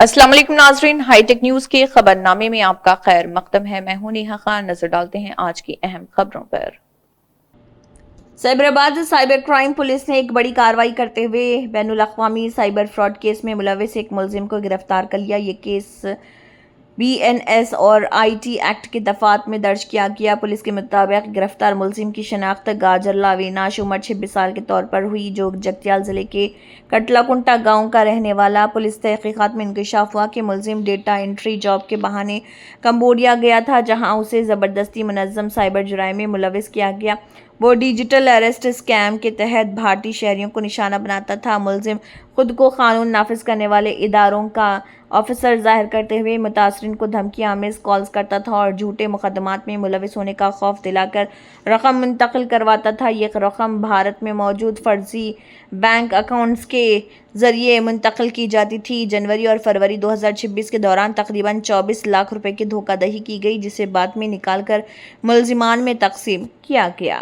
अस्सलाम वालेकुम नाजरीन, हाईटेक न्यूज के खबरनामे में आपका खैर मकदम है। मैं हूं नेहा खान। नजर डालते हैं आज की अहम खबरों पर। साइबराबाद साइबर क्राइम पुलिस ने एक बड़ी कार्रवाई करते हुए बैनुल अक़वामी साइबर फ्रॉड केस में मुलविस एक मुलजिम को गिरफ्तार कर लिया। ये केस BNS और IT एक्ट के दफात में दर्ज किया गया। पुलिस के मुताबिक गिरफ्तार मुलजिम की शनाख्त गाजरला अविनाश उम्र 26 साल के तौर पर हुई, जो जगतियाल जिले के कटलाकुंटा गांव का रहने वाला। पुलिस तहकीकात में इंकशाफ हुआ कि मुलजिम डेटा एंट्री जॉब के बहाने कंबोडिया गया था, जहां उसे ज़बरदस्ती मुनज़्ज़म साइबर जुराइम में मुलविस किया गया। वो डिजिटल अरेस्ट स्कैम के तहत भारतीय शहरियों को निशाना बनाता था। मुलजिम खुद को कानून नाफिज करने वाले इदारों का ऑफिसर जाहिर करते हुए मुतासरीन को धमकियां आमेज कॉल्स करता था और झूठे मुकदमात में मुलविस होने का खौफ दिलाकर रकम मुंतकिल करवाता था। ये रकम भारत में मौजूद फर्जी बैंक अकाउंट्स के जरिए मुंतकिल की जाती थी। जनवरी और फरवरी 2026 के दौरान तकरीबन 24 लाख रुपए की धोखाधड़ी की गई, जिसे बाद में निकालकर मुलजिमान में तकसीम किया गया।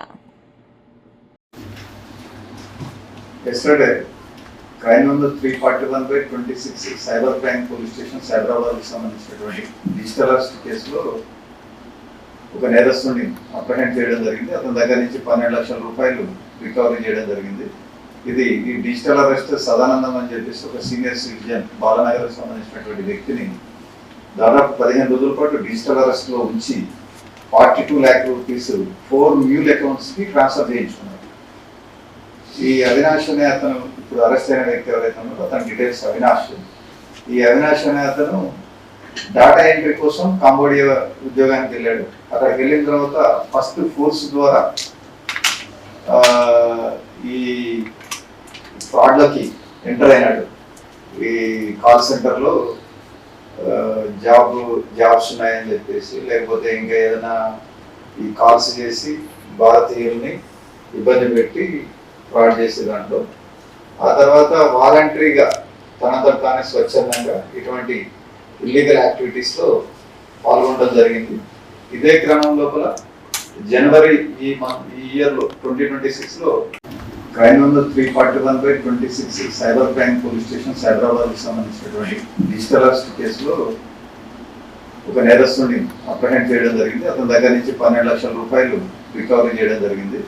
Yesterday, crime number 341/26 cyber crime police station సైబరాబాద్కి సంబంధించినటువంటి డిజిటల్ అరెస్ట్ కేసులో ఒక నేరస్తుని అప్రహెండ్ చేయడం జరిగింది. అతని దగ్గర నుంచి 12 లక్షల రూపాయలు రికవరీ చేయడం జరిగింది. ఈ డిజిటల్ అరెస్ట్ సదానందం అని చెప్పేసి ఒక సీనియర్ సిటిజన్ బాలనగర్కి సంబంధించినటువంటి వ్యక్తిని దాదాపు 15 రోజుల పాటు డిజిటల్ అరెస్ట్లో ఉంచి 42 lakh రూపీస్ 4 మ్యూల్ అకౌంట్స్కి ట్రాన్స్ఫర్ చేయించుకున్నారు. ఈ అవినాష్ అనే అతను ఇప్పుడు అరెస్ట్ అయిన వ్యక్తి ఎవరైతే ఉన్నారో అతని డీటెయిల్స్ అవినాష్. ఈ అవినాష్ అనే అతను డాటా ఎంట్రీ కోసం కంబోడియా ఉద్యోగానికి వెళ్ళాడు. అక్కడికి వెళ్ళిన తర్వాత ఫస్ట్ ఫోర్స్ ద్వారా ఈ ఫ్రాడ్లోకి ఎంటర్ అయినాడు. ఈ కాల్ సెంటర్లో జాబ్స్ ఉన్నాయని చెప్పేసి, లేకపోతే ఇంకా ఏదైనా ఈ కాల్స్ చేసి భారతీయుల్ని ఇబ్బంది పెట్టి ఫ్రాడ్ చేసే దాంట్లో ఆ తర్వాత వాలంటరీగా తనంతట తానే స్వచ్ఛందంగా ఇటువంటి ఇల్లీగల్ యాక్టివిటీస్లో పాల్గొనడం జరిగింది. ఇదే క్రమం లోపల జనవరి ఈ ఇయర్లో 2026లో crime number 341/26 cyber crime police station సైబరాబాద్కి సంబంధించినటువంటి డిజిటల్ అరెస్ట్ కేసులో ఒక నేరస్తుని అప్రహెండ్ చేయడం జరిగింది. అతని దగ్గర నుంచి 12 లక్షల రూపాయలు రికవరీ చేయడం జరిగింది.